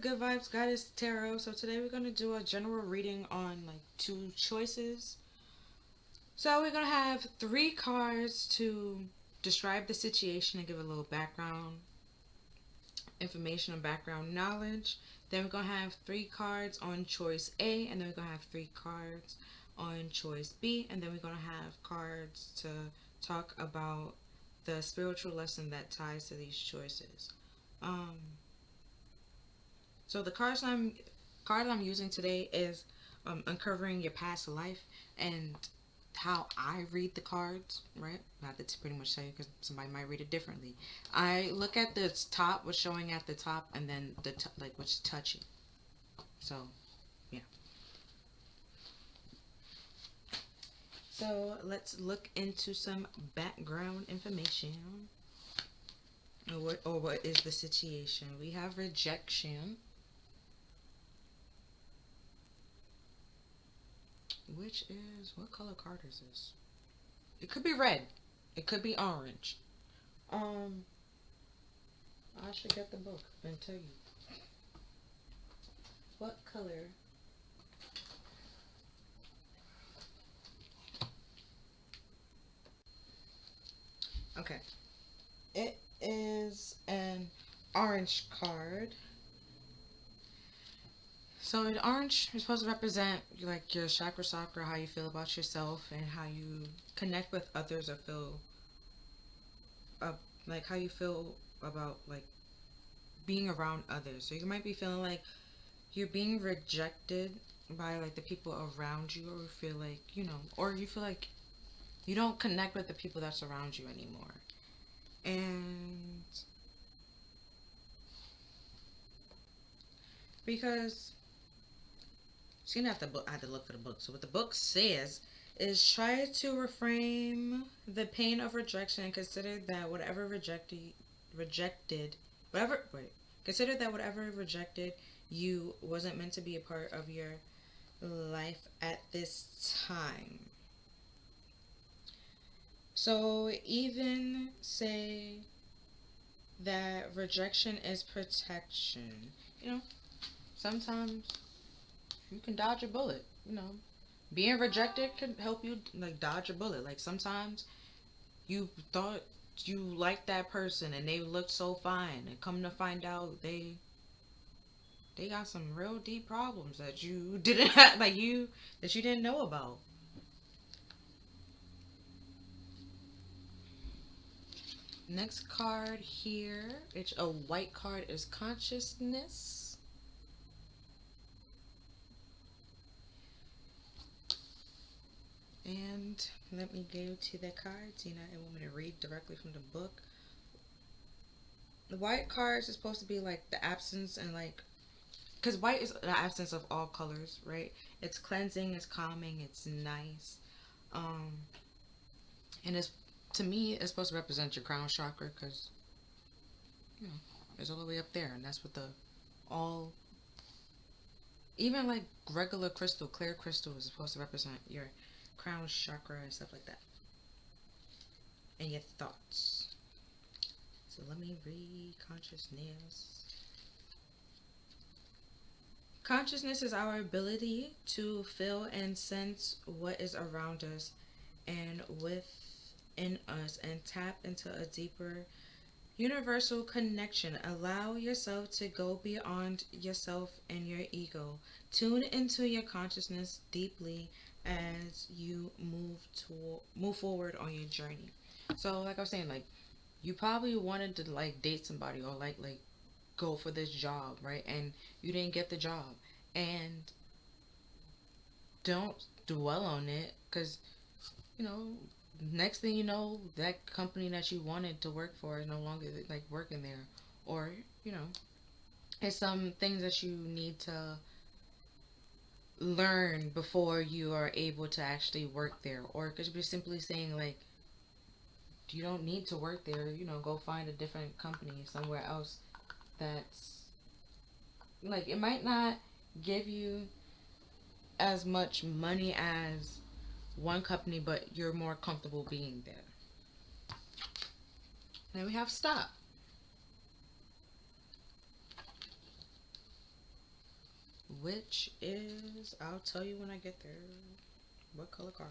Good Vibes Goddess Tarot. So today we're going to do a general reading on like two choices. So we're going to have three cards to describe the situation and give a little background information and background knowledge. Then we're going to have three cards on choice A, and then we're going to have three cards on choice B, and then we're going to have cards to talk about the spiritual lesson that ties to these choices. So the card I'm using today is uncovering your past life, and how I read the cards, right? Not to pretty much tell you because somebody might read it differently. I look at the top, what's showing at the top, and then like what's touching. So, yeah. So let's look into some background information. What is the situation? We have rejection, which is, what color card is this? It could be red. It could be orange. Um, I should get the book and tell you. What color? Okay. It is an orange card. So an orange is supposed to represent like your chakra, how you feel about yourself and how you connect with others, or feel uh, like how you feel about like being around others. So you might be feeling like you're being rejected by like the people around you, or feel like, or you feel like you don't connect with the people that's around you anymore. And because seeing at the book, I had to look for the book. So what the book says is, try to reframe the pain of rejection and consider that whatever rejected whatever wait consider that whatever rejected you wasn't meant to be a part of your life at this time. So even say that rejection is protection. Sometimes you can dodge a bullet. Being rejected can help you like dodge a bullet. Like sometimes you thought you liked that person and they looked so fine, and come to find out they got some real deep problems that you didn't have, that you didn't know about. Next card here, it's a white card, is consciousness. And let me go to the cards. I want me to read directly from the book. The white cards is supposed to be like the absence, and like, because white is the absence of all colors, right? It's cleansing, it's calming, it's nice. Um, and it's, to me, it's supposed to represent your crown chakra, because, it's all the way up there, and that's what all, even like regular crystal, clear crystal, is supposed to represent your crown chakra and stuff like that. And your thoughts. So let me read consciousness. Consciousness is our ability to feel and sense what is around us and within us, and tap into a deeper universal connection. Allow yourself to go beyond yourself and your ego. Tune into your consciousness deeply as you move forward on your journey. So like I was saying, like, you probably wanted to like date somebody, or like go for this job, right? And you didn't get the job. And don't dwell on it, because you know next thing you know, that company that you wanted to work for is no longer like working there. Or it's some things that you need to learn before you are able to actually work there. Or it could be simply saying like, you don't need to work there, go find a different company somewhere else that's like, it might not give you as much money as one company, but you're more comfortable being there. Then we have stop. which is, I'll tell you when I get there. What color card?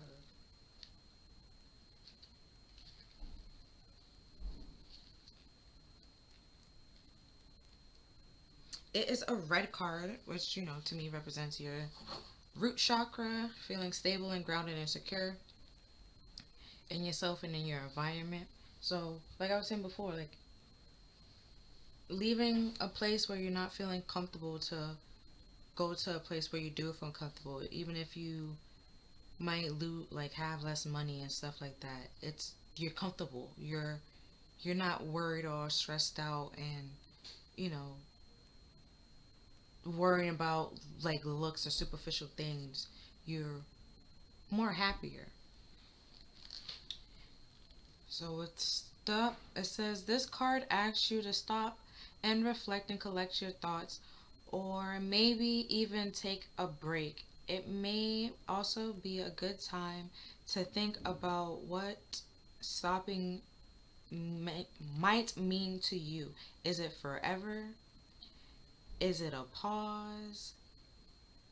It is a red card, which, to me represents your root chakra, feeling stable and grounded and secure in yourself and in your environment. So, like I was saying before, like leaving a place where you're not feeling comfortable to go to a place where you do feel comfortable, even if you might like have less money and stuff like that. You're comfortable. You're not worried or stressed out and, you know, worrying about like looks or superficial things. You're more happier. So it says this card asks you to stop and reflect and collect your thoughts, or maybe even take a break. It may also be a good time to think about what stopping might mean to you. Is it forever? Is it a pause?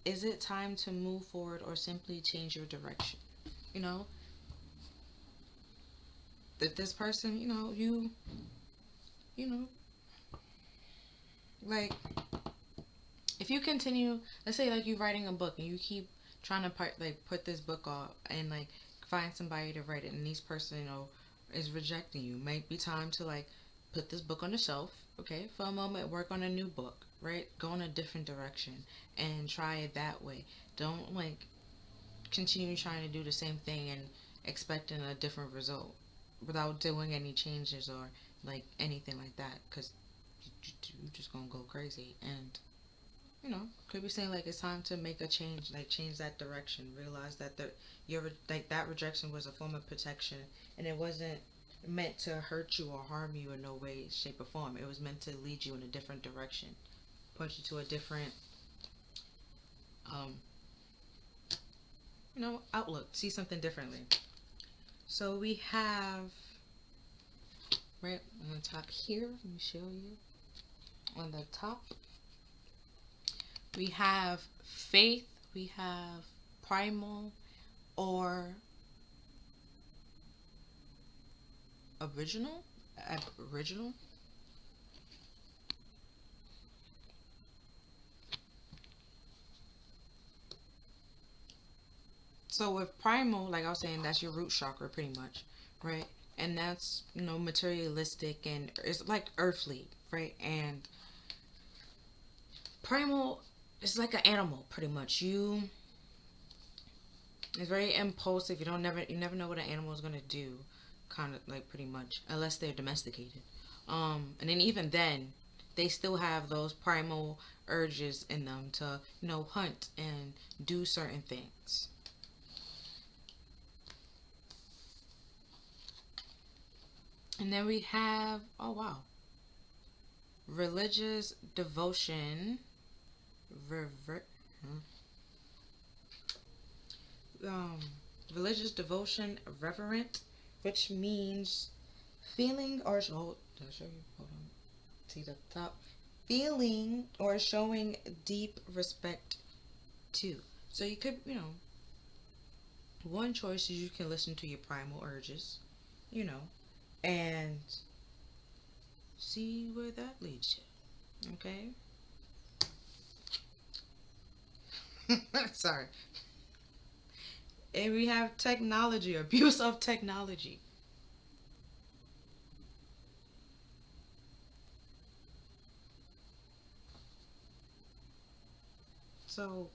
Is it time to move forward or simply change your direction? You know, if this person, you know, like if you continue, let's say like you're writing a book and you keep trying to put this book off and like find somebody to write it, and this person, is rejecting you. Might be time to like put this book on the shelf, okay, for a moment, work on a new book, right? Go in a different direction and try it that way. Don't like continue trying to do the same thing and expecting a different result without doing any changes or like anything like that, because you're just gonna go crazy. And could be saying like it's time to make a change, like change that direction. Realize that that rejection was a form of protection, and it wasn't meant to hurt you or harm you in no way, shape, or form. It was meant to lead you in a different direction, point you to a different, um, outlook. See something differently. So we have right on the top here. Let me show you. On the top, we have faith. We have primal or original. Aboriginal. So with primal, like I was saying, that's your root chakra pretty much, right? And that's, materialistic and it's like earthly, right? And primal is like an animal pretty much. It's very impulsive. You never know what an animal is gonna do, kind of like pretty much, unless they're domesticated. And then even then, they still have those primal urges in them to, hunt and do certain things. And then we have, oh wow, religious devotion, rever, um, religious devotion, reverent, which means feeling or did I show you? Hold on. See the top. Feeling or showing deep respect to. So you could, one choice is you can listen to your primal urges, and see where that leads you. Okay? Sorry. And we have technology, abuse of technology. So,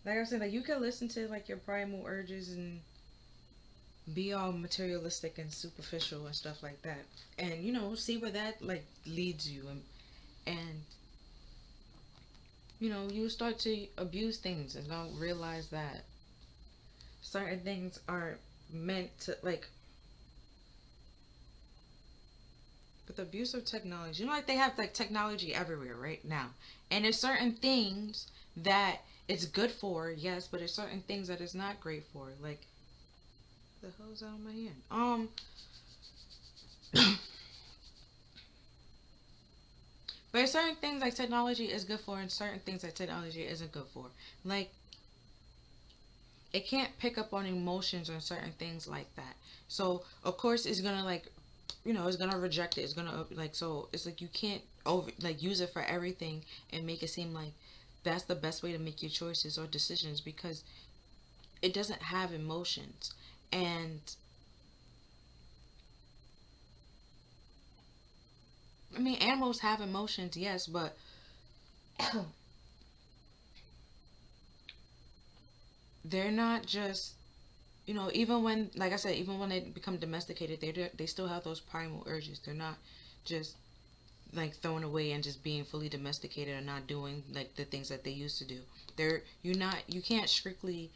like I said, like you can listen to like your primal urges and be all materialistic and superficial and stuff like that, and see where that like leads you, and you start to abuse things and don't realize that certain things aren't meant to like. With abuse of technology, like they have like technology everywhere right now, and there's certain things that it's good for, yes, but there's certain things that it's not great for. Like, what the hell's out of my hand? But certain things like technology is good for, and certain things that technology isn't good for. Like, it can't pick up on emotions or certain things like that. So of course it's gonna like, it's gonna reject it. It's gonna like, so it's like you can't over like use it for everything and make it seem like that's the best way to make your choices or decisions, because it doesn't have emotions. And I mean, animals have emotions, yes, but they're not just, even when, like I said, even when they become domesticated, they still have those primal urges. They're not just like thrown away and just being fully domesticated and not doing like the things that they used to do. You can't strictly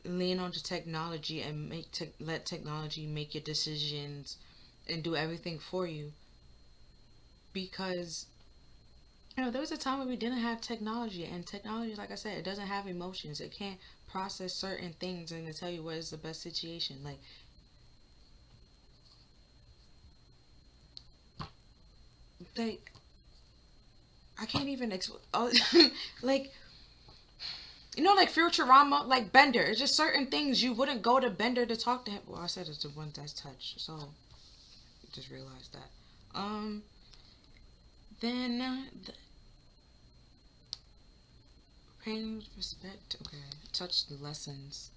lean onto technology and let technology make your decisions and do everything for you, because there was a time when we didn't have technology, and technology, like I said, it doesn't have emotions. It can't process certain things and to tell you what is the best situation. Like I can't even explain. Oh, like like Futurama, like Bender. It's just certain things you wouldn't go to Bender to talk to him. Well, I said it's the one that's touch, so just realized that. Then paying respect. Okay, touch the lessons.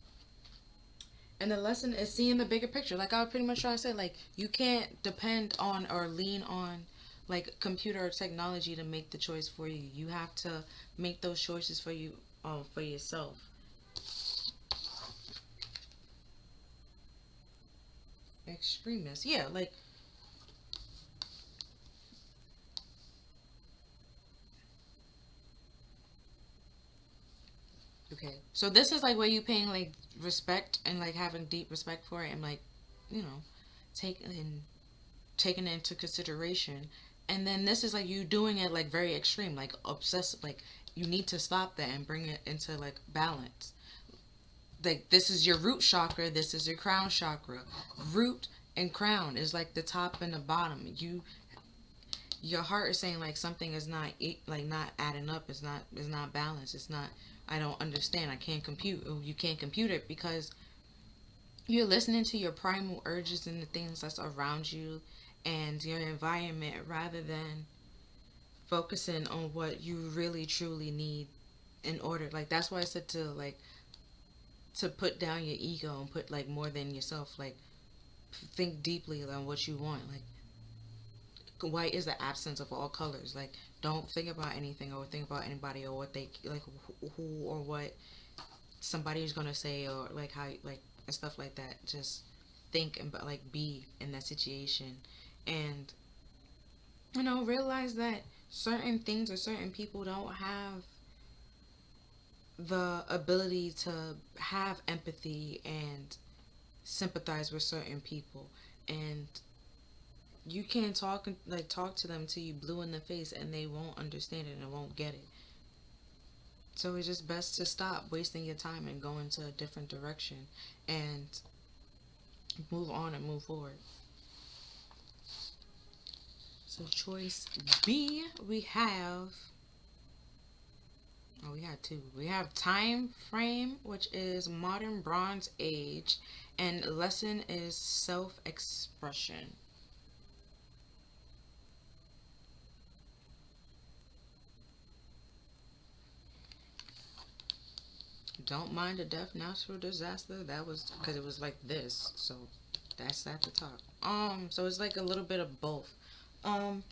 And the lesson is seeing the bigger picture. Like I was pretty much trying to say, like you can't depend on or lean on like computer or technology to make the choice for you. You have to make those choices for you, for yourself. Extremists, yeah, like okay. So this is like where you paying like respect and like having deep respect for it, and like, you know, taking taking it into consideration. And then this is like you doing it like very extreme, like obsessive, like you need to stop that and bring it into like balance. Like this is your root chakra, this is your crown chakra. Root and crown is like the top and the bottom. Your heart is saying like something is not like not adding up. It's not balanced. It's not. I don't understand. I can't compute. Oh, you can't compute it because you're listening to your primal urges and the things that's around you and your environment rather than focusing on what you really truly need in order. Like that's why I said to put down your ego and put like more than yourself. Like think deeply on what you want. Like white is the absence of all colors. Like don't think about anything or think about anybody or what they like, who or what somebody is gonna say, or like how like and stuff like that. Just think and like be in that situation, and realize that certain things or certain people don't have the ability to have empathy and sympathize with certain people, and you can't talk to them till you blue in the face and they won't understand it and won't get it. So it's just best to stop wasting your time and go into a different direction and move on and move forward. So choice B, we had two. We have time frame, which is modern Bronze Age, and lesson is self expression. Don't mind a death, natural disaster. That was because it was like this, so that's at the top. So it's like a little bit of both. Um,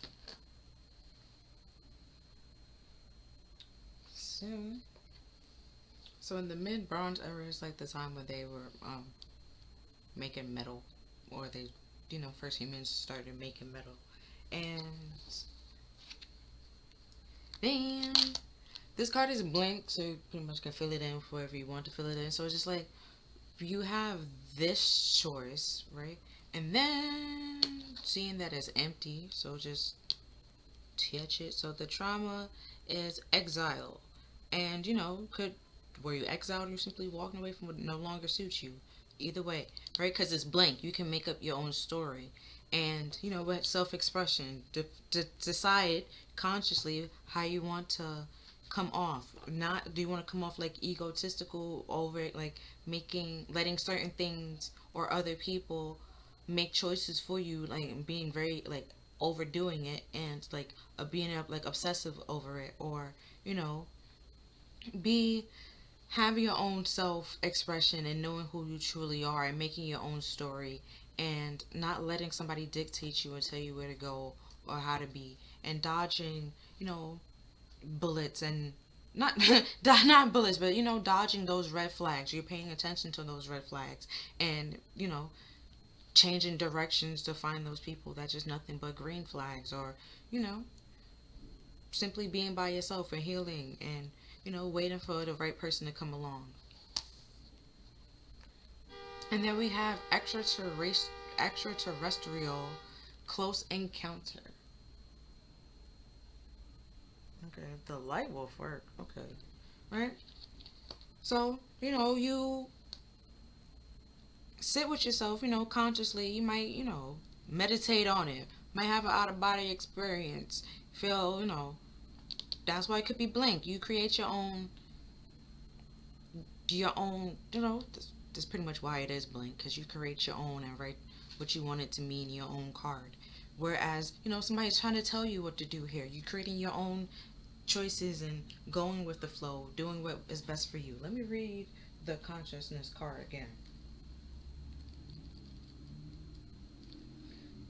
so so in the mid Bronze era is like the time when they were making metal, or they, first humans started making metal, and then this card is blank, so you pretty much can fill it in wherever you want to fill it in. So it's just like you have this choice, right? And then seeing that it's empty, so just touch it. So the trauma is exile. And could were you exiled or simply walking away from what no longer suits you? Either way, right? Because it's blank. You can make up your own story. And, what self expression. Decide consciously how you want to come off. Not, do you want to come off like egotistical over it, like letting certain things or other people make choices for you, like being very, like, overdoing it and, like, being like obsessive over it, or, you know, be have your own self expression and knowing who you truly are and making your own story and not letting somebody dictate you and tell you where to go or how to be, and dodging, bullets and not not bullets, but dodging those red flags. You're paying attention to those red flags, and changing directions to find those people that's just nothing but green flags, or you know simply being by yourself and healing, and waiting for the right person to come along. And then we have extraterrestrial close encounter. Okay, the light wolf work. Okay, right. So you sit with yourself. Consciously. You might meditate on it. Might have an out of body experience. Feel that's why it could be blank. You create your own. That's pretty much why it is blank, because you create your own and write what you want it to mean in your own card. Whereas somebody's trying to tell you what to do here. You're creating your own choices and going with the flow, doing what is best for you. Let me read the consciousness card again.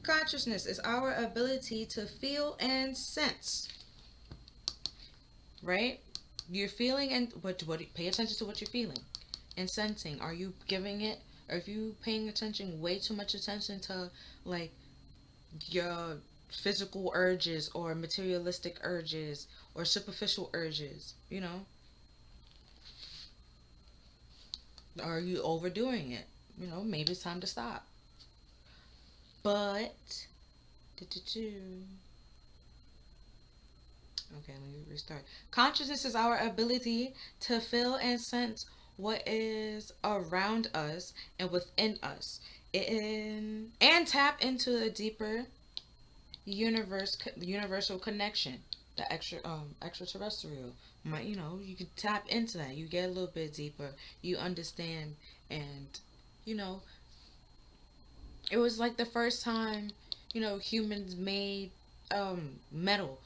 Consciousness is our ability to feel and sense, right? You're feeling, and what pay attention to what you're feeling and sensing. Are you giving it, are you paying attention, way too much attention to, like, your physical urges or materialistic urges or superficial urges? Are you overdoing it? Maybe it's time to stop. But okay, let me restart. Consciousness is our ability to feel and sense what is around us and within us, and tap into a deeper universal connection. The extraterrestrial. You can tap into that. You get a little bit deeper. You understand, and you know, it was like the first time humans made metal.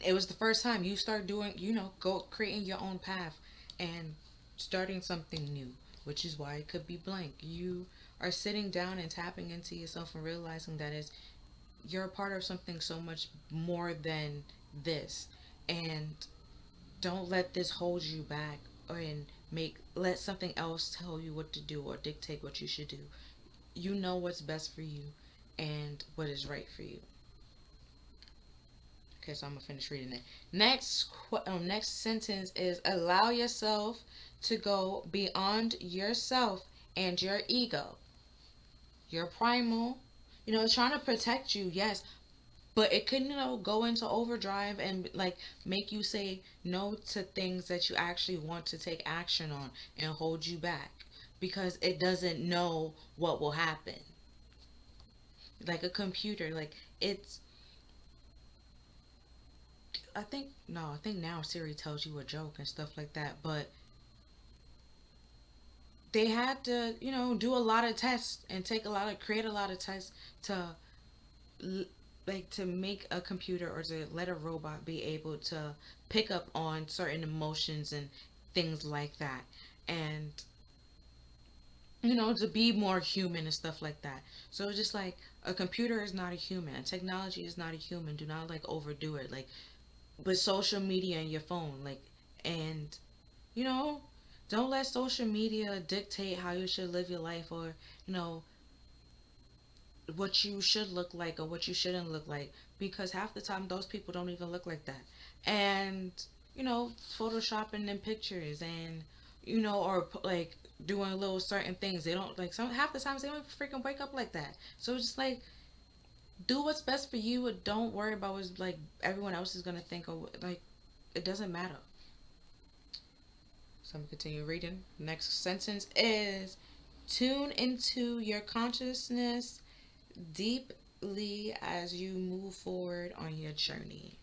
It was the first time you start doing, go creating your own path and starting something new, which is why it could be blank. You are sitting down and tapping into yourself and realizing that you're a part of something so much more than this. And don't let this hold you back, and let something else tell you what to do or dictate what you should do. You know what's best for you and what is right for you. Okay, so I'm gonna finish reading it. Next sentence is, allow yourself to go beyond yourself and your ego, your primal. Trying to protect you, yes, but it could go into overdrive and, like, make you say no to things that you actually want to take action on, and hold you back because it doesn't know what will happen. Like a computer, like, it's I think no, I think now Siri tells you a joke and stuff like that, but they had to, do a lot of tests and create a lot of tests to, like, to make a computer, or to let a robot be able to pick up on certain emotions and things like that. And to be more human and stuff like that. So it's just like, a computer is not a human, and technology is not a human. Do not, like, overdo it. Like, with social media and your phone, like, and you know don't let social media dictate how you should live your life, or you know what you should look like or what you shouldn't look like, because half the time those people don't even look like that. And photoshopping in pictures, and or like doing little certain things, they don't, like, some half the times they don't freaking wake up like that. So it's just like, do what's best for you, and don't worry about what, like, everyone else is gonna think, or, like, it doesn't matter. So I'm gonna continue reading. Next sentence is, Tune into your consciousness deeply as you move forward on your journey.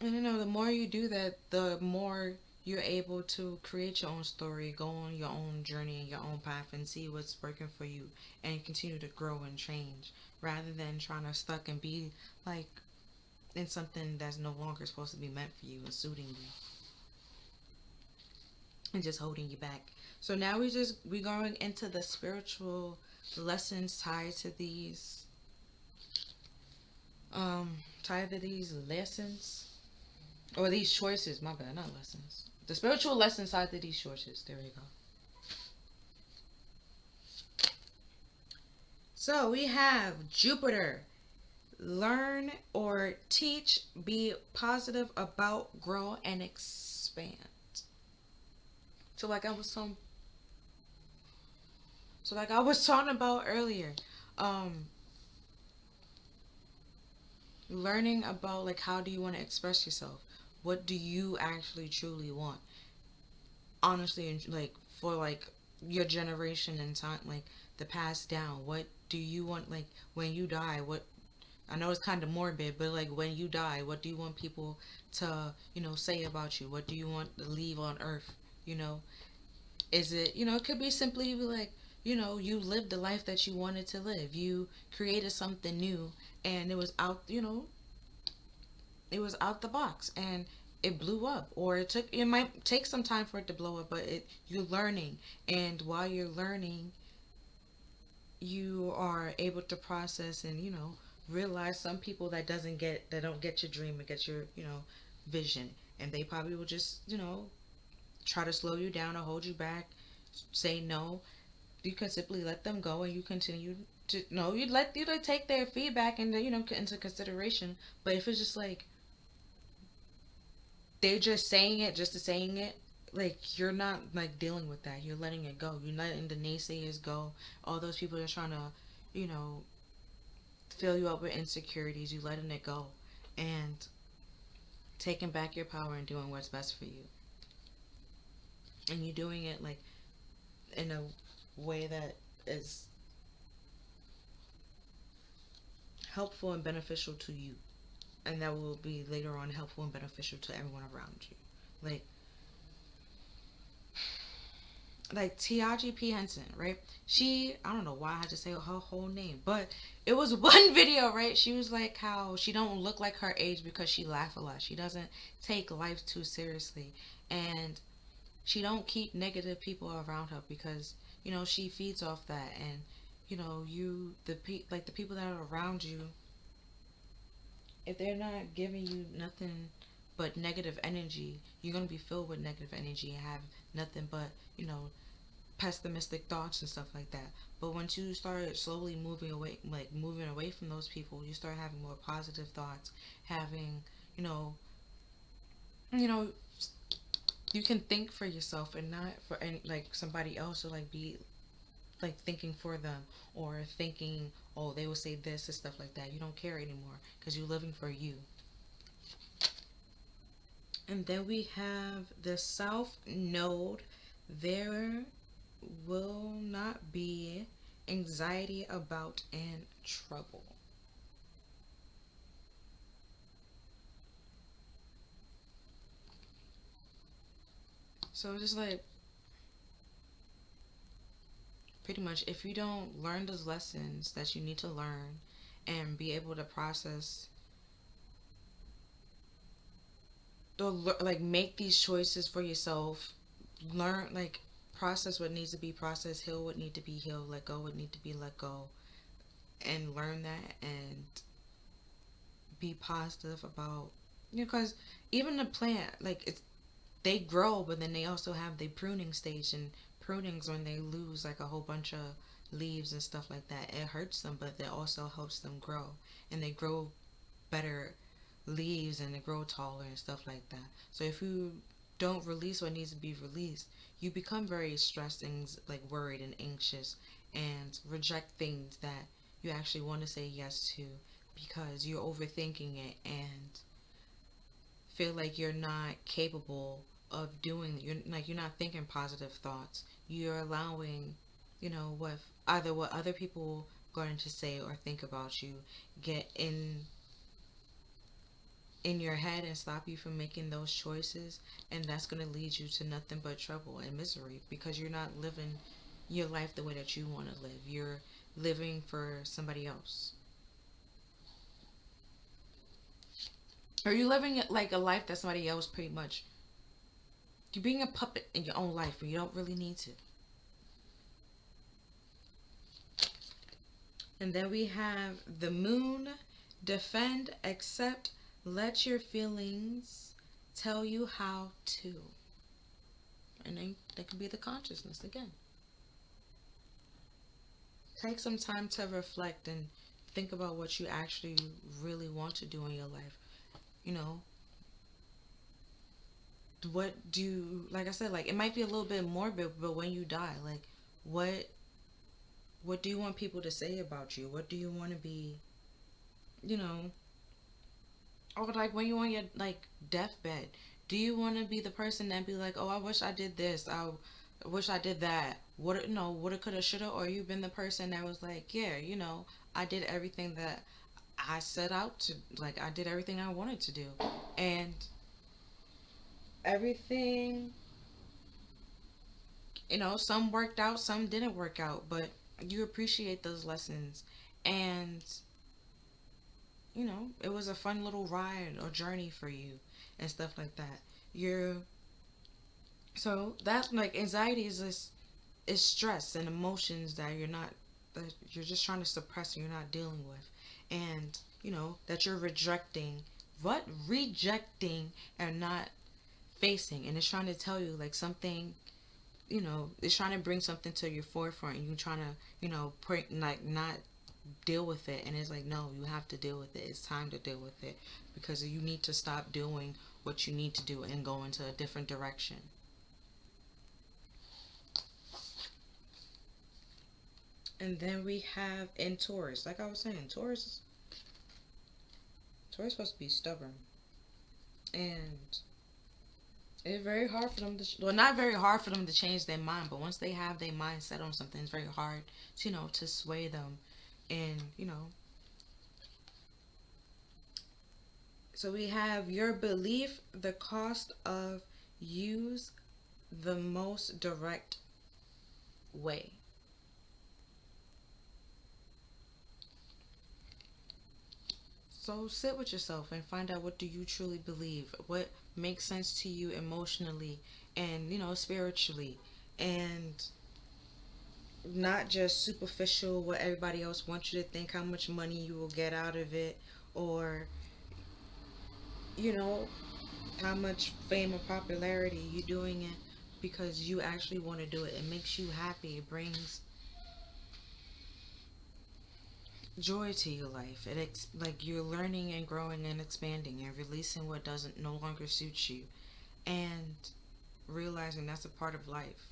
And the more you do that, the more you're able to create your own story, go on your own journey and your own path and see what's working for you and continue to grow and change rather than trying to stuck and be like in something that's no longer supposed to be meant for you and suiting you and just holding you back. So now we going into the spiritual lessons tied to these lessons or these choices. My bad, not lessons. The spiritual lessons tied to these choices. There we go. So we have Jupiter. Learn or teach, be positive about, grow, and expand. So like I was talking about earlier, um, learning about like how do you want to express yourself? What do you actually truly want? Honestly, like for like your generation and time, like the past down, what do you want? Like when you die, what I know it's kind of morbid, but like when you die, what do you want people to, say about you? What do you want to leave on earth? You know, is it, it could be simply like, you lived the life that you wanted to live. You created something new and it was out the box and it blew up, or it might take some time for it to blow up, but you're learning, and while you're learning you are able to process and realize some people that don't get your dream and get your vision, and they probably will just try to slow you down or hold you back, say no. You can simply let them go and you continue to no you like take their feedback and into consideration. But if it's just like they're just saying it just to saying it, like you're not like dealing with that, you're letting it go, you're letting the naysayers go, all those people that are trying to you know fill you up with insecurities, you letting it go and taking back your power and doing what's best for you, and you doing it like in a way that is helpful and beneficial to you, and that will be later on helpful and beneficial to everyone around you. like like Tiaji P. Henson, right? I don't know why I had to say her whole name, but it was one video, right? She was like how she don't look like her age because she laugh a lot. She doesn't take life too seriously, and she don't keep negative people around her because she feeds off that, and the people that are around you, if they're not giving you nothing but negative energy, you're gonna be filled with negative energy and have nothing but pessimistic thoughts and stuff like that. But once you start slowly moving away from those people, you start having more positive thoughts, having you know you know you can think for yourself and not for any, like somebody else, or like be like thinking for them, or thinking, oh, they will say this and stuff like that. You don't care anymore because you're living for you. And then we have the South Node. There will not be anxiety about and trouble. So just like pretty much, if you don't learn those lessons that you need to learn and be able to process like make these choices for yourself, learn like process what needs to be processed, heal what need to be healed, let go what need to be let go, and learn that and be positive about because even the plant, like they grow, but then they also have the pruning stage, and prunings when they lose like a whole bunch of leaves and stuff like that, it hurts them, but it also helps them grow, and they grow better leaves and they grow taller and stuff like that. So if you don't release what needs to be released, you become very stressed and like worried and anxious, and reject things that you actually want to say yes to because you're overthinking it and feel like you're not capable of doing. You're not thinking positive thoughts. You're allowing, what either what other people going to say or think about you get in your head and stop you from making those choices, and that's going to lead you to nothing but trouble and misery because you're not living your life the way that you want to live. You're living for somebody else. Or you living it like a life that somebody else pretty much. You're being a puppet in your own life and you don't really need to. And then we have the moon, defend, accept, let your feelings tell you how to. And then that could be the consciousness again. Take some time to reflect and think about what you actually really want to do in your life. You know, what do you, like I said, like it might be a little bit morbid, but when you die, like what what do you want people to say about you? What do you want to be, you know, or like when you're on your like deathbed, do you want to be the person that be like, oh, I wish I did this, I wish I did that, what, no, woulda, coulda, shoulda, or you been the person that was like, yeah, I did everything that I set out to, like I did everything I wanted to do, and everything, some worked out, some didn't work out, but you appreciate those lessons, and it was a fun little ride or journey for you and stuff like that. You're so that's like anxiety is stress and emotions that you're just trying to suppress and you're not dealing with, and that you're rejecting and not facing, and it's trying to tell you like something, it's trying to bring something to your forefront, and you're trying to like not deal with it, and it's like, no, you have to deal with it. It's time to deal with it because you need to stop doing what you need to do and go into a different direction. And then we have in Taurus, like I was saying, Taurus is supposed to be stubborn, and it's very hard for them to well, not very hard for them to change their mind, but once they have their mind set on something, it's very hard to to sway them, and so we have your belief, the cost of use the most direct way. So sit with yourself and find out, what do you truly believe? What makes sense to you emotionally and, spiritually, and not just superficial what everybody else wants you to think, how much money you will get out of it, or, you know, how much fame or popularity you doing it because you actually want to do it. It makes you happy. It brings joy to your life. Like you're learning and growing and expanding and releasing what doesn't no longer suit you, and realizing that's a part of life.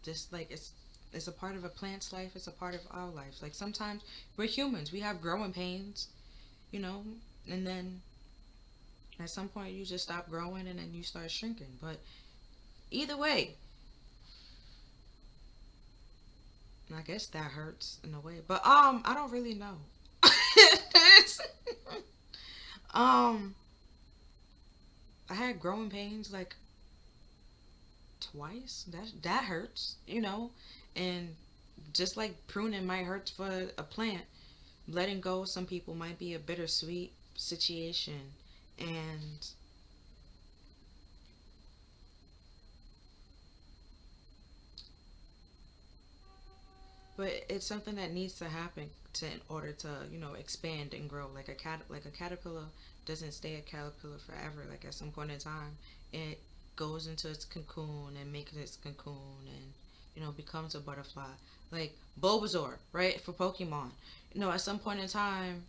Just like it's a part of a plant's life. It's a part of our life. Like sometimes we're humans. We have growing pains, you know, and then at some point you just stop growing and then you start shrinking. But either way, I guess that hurts in a way. But I don't really know. um, I had growing pains like twice. That hurts, and just like pruning might hurt for a plant, letting go of some people might be a bittersweet situation, and but it's something that needs to happen to in order to expand and grow. Like a caterpillar doesn't stay a caterpillar forever. Like at some point in time, it goes into its cocoon and makes its cocoon and becomes a butterfly. Like Bulbasaur, right, for Pokemon. At some point in time,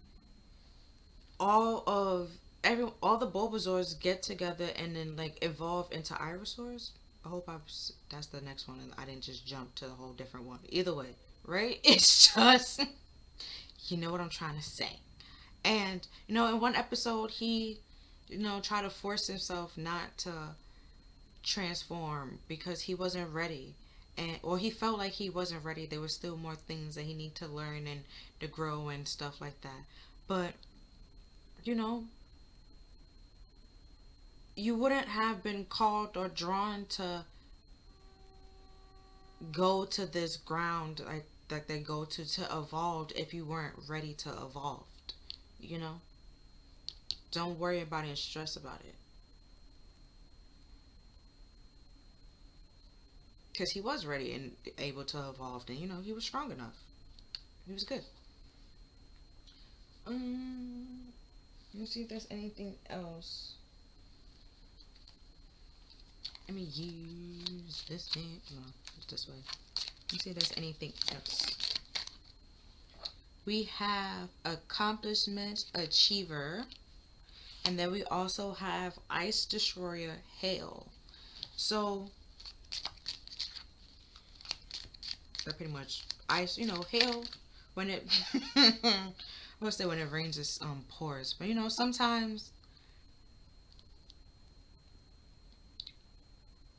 all of all the Bulbasaurs get together and then like evolve into Ivysaurs. I hope that's the next one and I didn't just jump to a whole different one. Either way, right? It's just you know what I'm trying to say. And in one episode he tried to force himself not to transform because he wasn't ready, and or he felt like he wasn't ready. There was still more things that he needed to learn and to grow and stuff like that. But you know, you wouldn't have been called or drawn to go to this ground like that they go to evolve if you weren't ready to evolve. You know, don't worry about it and stress about it because he was ready and able to evolve, and you know he was strong enough. He was good. Um, let me see if there's anything else. Let me use this thing. No, this way. Let me see if there's anything else. We have accomplishment achiever, and then we also have ice destroyer hail. So that pretty much ice, you know, hail when it I would say when it rains it's pours. But you know, sometimes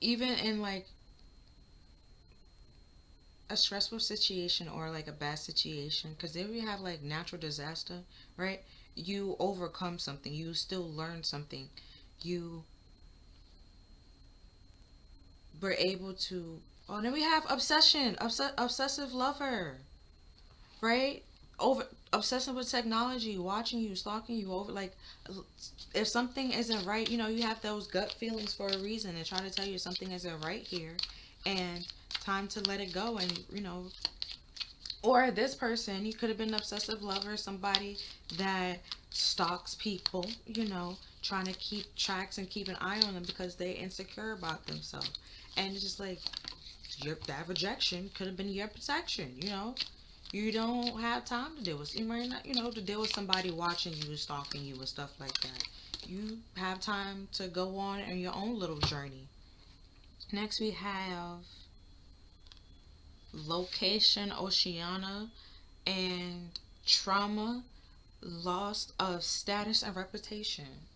even in like a stressful situation or like a bad situation, because if you have like natural disaster, right, you overcome something, you still learn something, you were able to. Oh, then we have obsession, obsessive lover, right? Over obsessing with technology, watching you, stalking you, over like if something isn't right, you know, you have those gut feelings for a reason and try to tell you something isn't right here, and time to let it go. And you know, or this person, you could have been an obsessive lover, somebody that stalks people, you know, trying to keep tracks and keep an eye on them because they're insecure about themselves. And it's just like that rejection could have been your protection, you know. You don't have time to deal with, you might not, you know, to deal with somebody watching you, stalking you, and stuff like that. You have time to go on in your own little journey. Next, we have location Oceana and trauma, loss of status and reputation.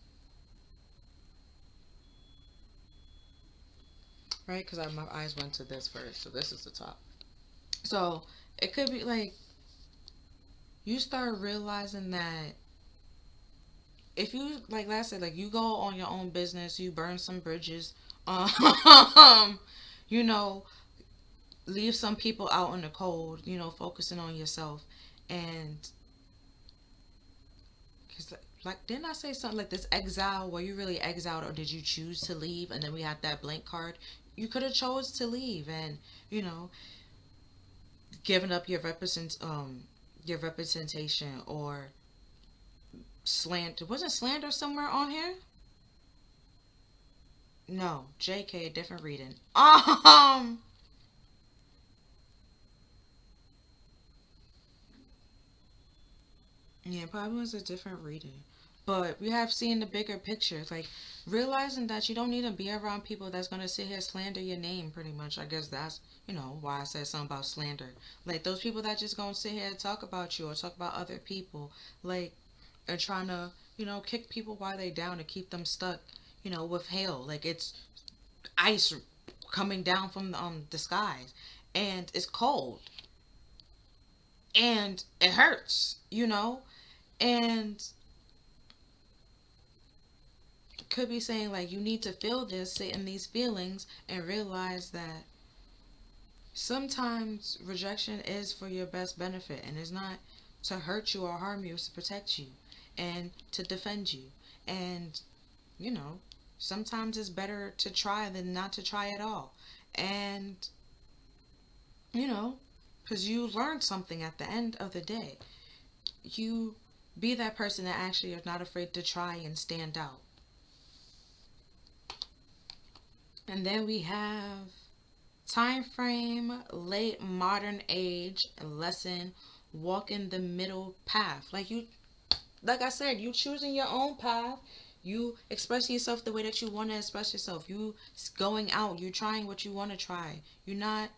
Right? Because my eyes went to this first, so this is the top. So it could be like you start realizing that if you like last said like you go on your own business, you burn some bridges, you know, leave some people out in the cold, you know, focusing on yourself. And because like didn't I say something like this exile? Were you really exiled, or did you choose to leave? And then we had that blank card. You could have chose to leave, and you know, given up your representation, or slander. Wasn't slander somewhere on here? No, JK, different reading. Yeah, probably was a different reading. But we have seen the bigger picture. Like realizing that you don't need to be around people that's gonna sit here slander your name pretty much. I guess that's, you know, why I said something about slander. Like those people that just gonna sit here and talk about you or talk about other people. Like and trying to, you know, kick people while they down to keep them stuck, you know, with hail. Like it's ice coming down from the skies. And it's cold. And it hurts, you know? And could be saying like you need to feel this, sit in these feelings, and realize that sometimes rejection is for your best benefit, and it's not to hurt you or harm you, it's to protect you and to defend you. And you know, sometimes it's better to try than not to try at all. And you know, because you learned something at the end of the day. You be that person that actually is not afraid to try and stand out. And then we have time frame, late modern age, lesson, walking the middle path. Like I said, you choosing your own path. You expressing yourself the way that you want to express yourself. You going out. You trying what you want to try. You're not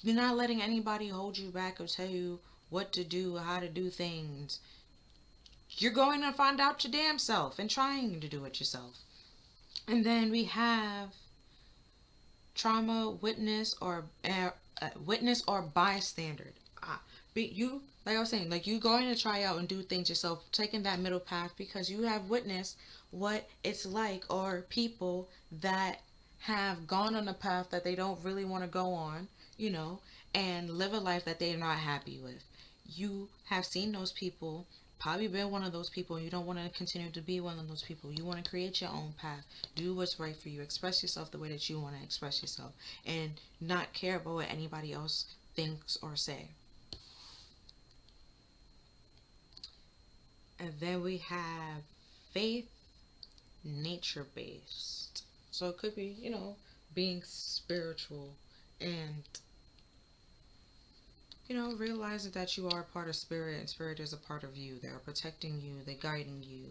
letting anybody hold you back or tell you what to do or how to do things. You're going to find out your damn self and trying to do it yourself. And then we have trauma witness or bystander. But you, like I was saying, like you going to try out and do things yourself, taking that middle path because you have witnessed what it's like, or people that have gone on a path that they don't really want to go on, you know, and live a life that they're not happy with. You have seen those people, probably been one of those people, and you don't want to continue to be one of those people. You want to create your own path, do what's right for you, express yourself the way that you want to express yourself, and not care about what anybody else thinks or say. And then we have faith, nature based. So it could be, being spiritual and, realizing that you are a part of spirit and spirit is a part of you. They're protecting you, they're guiding you,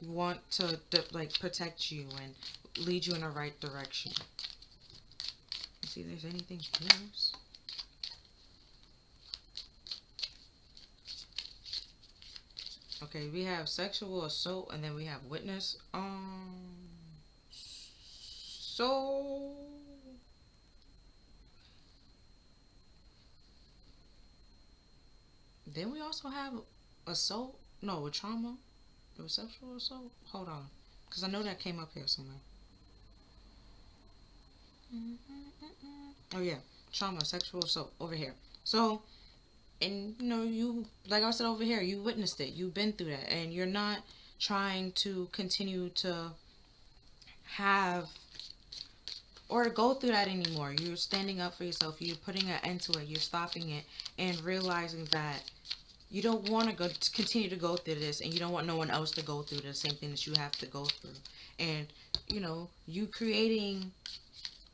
and want to, like, protect you and lead you in the right direction. Let's see if there's anything else. Okay, we have sexual assault, and then we have witness. So then we also have assault. No, with trauma. It was sexual assault. Hold on, because I know that came up here somewhere. Oh yeah, trauma, sexual assault over here. So, and you, like I said over here, you witnessed it. You've been through that, and you're not trying to continue to have or go through that anymore. You're standing up for yourself. You're putting an end to it. You're stopping it and realizing that you don't want to continue to go through this, and you don't want no one else to go through the same thing that you have to go through. And you creating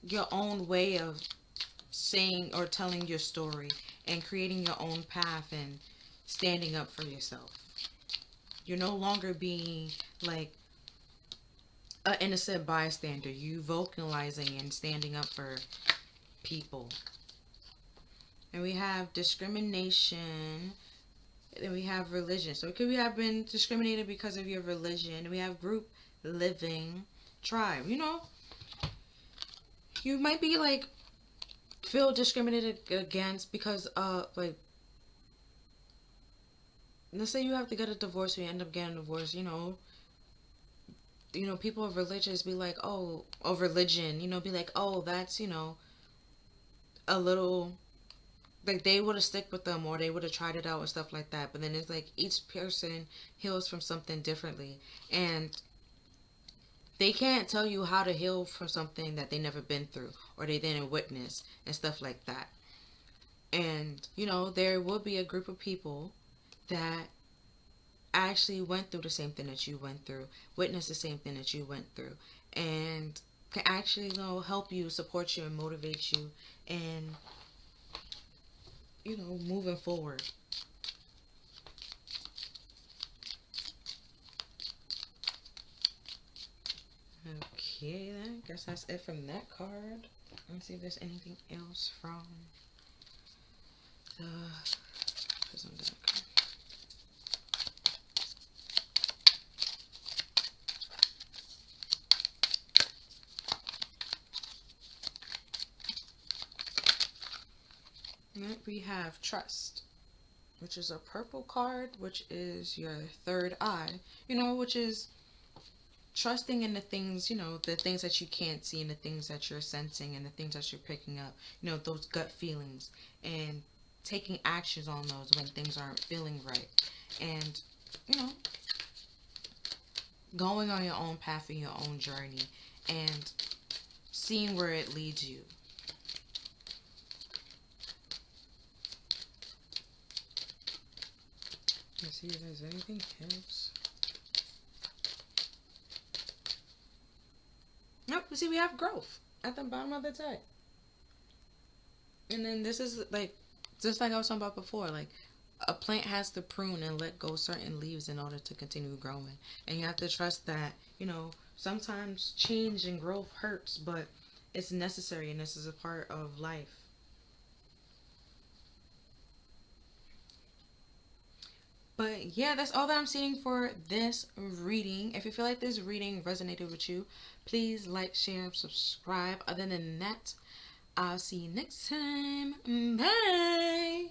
your own way of saying or telling your story and creating your own path and standing up for yourself. You're no longer being like an innocent bystander. You vocalizing and standing up for people. And we have discrimination. Then we have religion. So it could have been discriminated because of your religion. We have group living, tribe. You might be like feel discriminated against because like, let's say you have to get a divorce or you end up getting a divorce. People of religious be like, oh, of religion, be like, oh, that's a little, like, they would have stick with them or they would have tried it out and stuff like that. But then it's like each person heals from something differently, and they can't tell you how to heal from something that they never been through or they didn't witness and stuff like that. And there will be a group of people that actually went through the same thing that you went through, witnessed the same thing that you went through, and can actually help you, support you, and motivate you, and moving forward. Okay, then I guess that's it from that card. Let's see if there's anything else from the prism deck. We have trust, which is a purple card, which is your third eye, which is trusting in the things, the things that you can't see and the things that you're sensing and the things that you're picking up, those gut feelings, and taking actions on those when things aren't feeling right. And, going on your own path and your own journey and seeing where it leads you. Let's see if there's anything else. Nope, see, we have growth at the bottom of the deck. And then this is like, just like I was talking about before, like a plant has to prune and let go certain leaves in order to continue growing. And you have to trust that, sometimes change and growth hurts, but it's necessary, and this is a part of life. But yeah, that's all that I'm seeing for this reading. If you feel like this reading resonated with you, please like, share, and subscribe. Other than that, I'll see you next time. Bye.